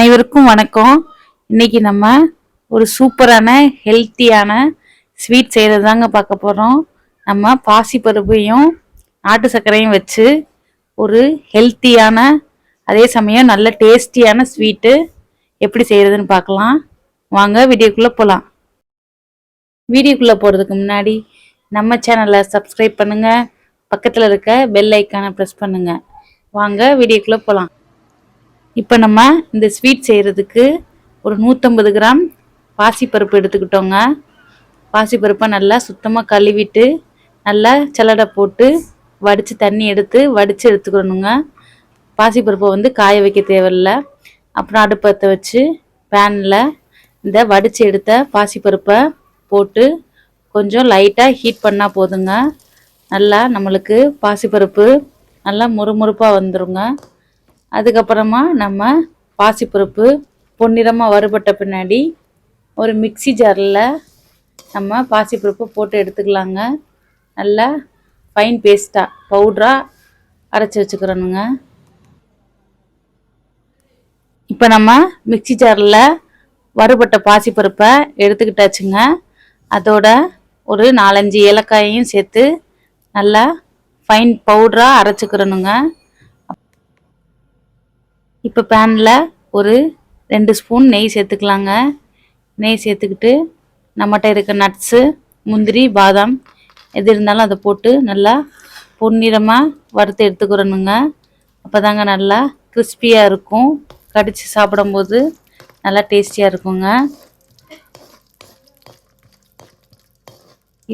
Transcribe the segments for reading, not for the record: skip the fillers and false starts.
அனைவருக்கும் வணக்கம். இன்னைக்கு நம்ம ஒரு சூப்பரான ஹெல்த்தியான ஸ்வீட் செய்கிறது தாங்க பார்க்க போகிறோம். நம்ம பாசிப்பருப்பையும் நாட்டு சர்க்கரையும் வச்சு ஒரு ஹெல்த்தியான அதே சமயம் நல்ல டேஸ்டியான ஸ்வீட்டு எப்படி செய்கிறதுன்னு பார்க்கலாம். வாங்க வீடியோக்குள்ளே போகலாம். வீடியோக்குள்ளே போகிறதுக்கு முன்னாடி நம்ம சேனலை சப்ஸ்கிரைப் பண்ணுங்கள், பக்கத்தில் இருக்க பெல் ஐக்கானை ப்ரெஸ் பண்ணுங்கள். வாங்க வீடியோக்குள்ளே போகலாம். இப்போ நம்ம இந்த ஸ்வீட் செய்கிறதுக்கு ஒரு 150 கிராம் பாசிப்பருப்பு எடுத்துக்கிட்டோங்க. பாசிப்பருப்பை நல்லா சுத்தமாக கழுவிட்டு நல்லா சல்லடை போட்டு வடித்து தண்ணி எடுத்து வடித்து எடுத்துக்கணுங்க. பாசிப்பருப்பை காய வைக்க தேவையில்லை. அப்புறம் அடுப்பத்தை வச்சு பேனில் இந்த வடித்து எடுத்த பாசிப்பருப்பை போட்டு கொஞ்சம் லைட்டாக ஹீட் பண்ணால் போதுங்க. நல்லா நம்மளுக்கு பாசிப்பருப்பு நல்லா முறுமுறுப்பாக வந்துடுங்க. அதுக்கப்புறமா நம்ம பாசிப்பருப்பு பொன்னிறமாக வறுபட்ட பின்னாடி ஒரு மிக்சி ஜாரில் நம்ம பாசிப்பருப்பு போட்டு எடுத்துக்கலாங்க. நல்லா ஃபைன் பேஸ்ட்டாக பவுட்ராக அரைச்சி வச்சுக்கிறோனுங்க. இப்போ நம்ம மிக்சி ஜாரில் வறுபட்ட பாசிப்பருப்பை எடுத்துக்கிட்டாச்சுங்க. அதோட ஒரு 4-5 ஏலக்காயையும் சேர்த்து நல்லா ஃபைன் பவுட்ராக அரைச்சிக்கிறணுங்க. இப்போ பேனில் ஒரு 2 ஸ்பூன் நெய் சேர்த்துக்கலாங்க. நெய் சேர்த்துக்கிட்டு நம்மகிட்ட இருக்க நட்ஸு, முந்திரி, பாதாம் எது இருந்தாலும் அதை போட்டு நல்லா பொன்னிறமாக வறுத்து எடுத்துக்கிறணுங்க. அப்போ தாங்க நல்லா கிறிஸ்பியாக இருக்கும். கடித்து சாப்பிடும்போது நல்லா டேஸ்டியாக இருக்குங்க.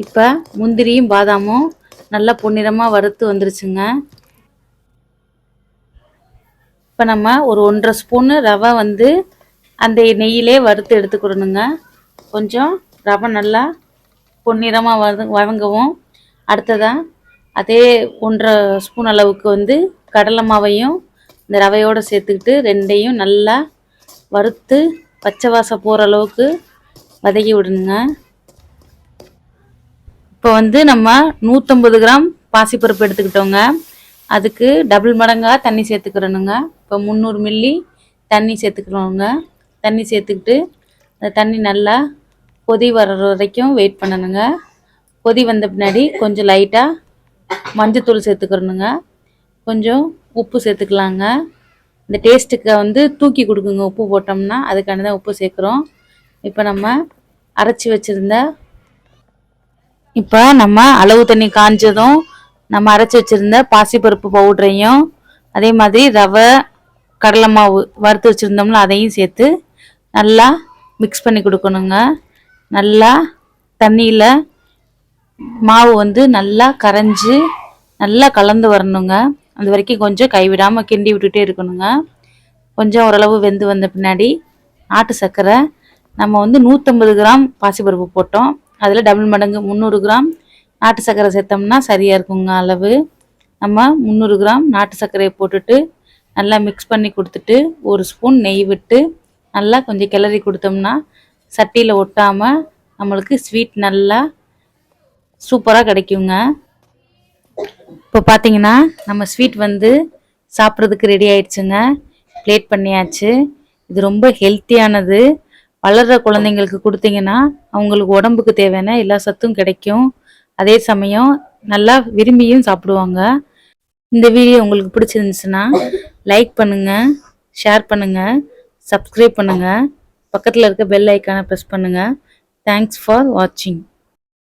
இப்போ முந்திரியும் பாதாமும் நல்லா பொன்னிறமாக வறுத்து வந்துருச்சுங்க. இப்போ நம்ம ஒரு 1.5 ஸ்பூனு ரவை அந்த நெய்யிலே வறுத்து எடுத்துக்கிடணுங்க. கொஞ்சம் ரவை நல்லா பொன்னிறமாக வதங்கவும் அடுத்ததாக அதே 1.5 ஸ்பூன் அளவுக்கு கடலை மாவையும் இந்த ரவையோடு சேர்த்துக்கிட்டு ரெண்டையும் நல்லா வறுத்து பச்சை வாசம் போகிற அளவுக்கு வதக்கி விடணுங்க. இப்போ நம்ம 150 கிராம் பாசிப்பருப்பு எடுத்துக்கிட்டோங்க. அதுக்கு டபுள் மடங்காக தண்ணி சேர்த்துக்கிறணுங்க. இப்போ 300 மில்லி தண்ணி சேர்த்துக்கிறோங்க. தண்ணி சேர்த்துக்கிட்டு அந்த தண்ணி நல்லா கொதி வர்ற வரைக்கும் வெயிட் பண்ணணுங்க. கொதி வந்த பின்னாடி கொஞ்சம் லைட்டாக மஞ்சத்தூள் சேர்த்துக்கிறணுங்க. கொஞ்சம் உப்பு சேர்த்துக்கலாங்க. இந்த டேஸ்ட்டுக்கு தூக்கி கொடுக்குங்க உப்பு போட்டோம்னா, அதுக்கான தான் உப்பு சேர்க்குறோம். இப்போ நம்ம அரைச்சி வச்சுருந்த இப்போ நம்ம அளவு தண்ணி காஞ்சதும் நம்ம அரைச்சி வச்சுருந்த பாசிப்பருப்பு பவுடரையும் அதே மாதிரி ரவை, கடலை மாவு வறுத்து வச்சுருந்தோம்ல அதையும் சேர்த்து நல்லா மிக்ஸ் பண்ணி கொடுக்கணுங்க. நல்லா தண்ணியில் மாவு நல்லா கரைஞ்சி நல்லா கலந்து வரணுங்க. அது வரைக்கும் கொஞ்சம் கைவிடாமல் கிண்டி விட்டுட்டே இருக்கணுங்க. கொஞ்சம் ஓரளவு வெந்து வந்த பின்னாடி நாட்டு சர்க்கரை நம்ம 150 கிராம் பாசிப்பருப்பு போட்டோம். அதில் டபுள் மடங்கு 300 கிராம் நாட்டு சர்க்கரை சேர்த்தோம்னா சரியாக இருக்குங்க அளவு. நம்ம 300 கிராம் நாட்டு சர்க்கரையை போட்டுட்டு நல்லா மிக்ஸ் பண்ணி கொடுத்துட்டு 1 ஸ்பூன் நெய் விட்டு நல்லா கொஞ்சம் கிளறி கொடுத்தோம்னா சட்டியில் ஒட்டாமல் நம்மளுக்கு ஸ்வீட் நல்லா சூப்பராக கிடைக்குங்க. இப்போ பார்த்தீங்கன்னா நம்ம ஸ்வீட் சாப்பிட்றதுக்கு ரெடி ஆயிடுச்சுங்க. பிளேட் பண்ணியாச்சு. இது ரொம்ப ஹெல்த்தியானது. வளர்கிற குழந்தைங்களுக்கு கொடுத்தீங்கன்னா அவங்களுக்கு உடம்புக்கு தேவையான எல்லா சத்தும் கிடைக்கும். அதே சமயம் நல்லா விரும்பியும் சாப்பிடுவாங்க. இந்த வீடியோ உங்களுக்கு பிடிச்சிருந்துச்சுன்னா லைக் பண்ணுங்கள், ஷேர் பண்ணுங்கள், சப்ஸ்கிரைப் பண்ணுங்கள், பக்கத்தில் இருக்க பெல் ஐக்கானை ப்ரெஸ் பண்ணுங்கள். தேங்க்ஸ் ஃபார் வாட்சிங்.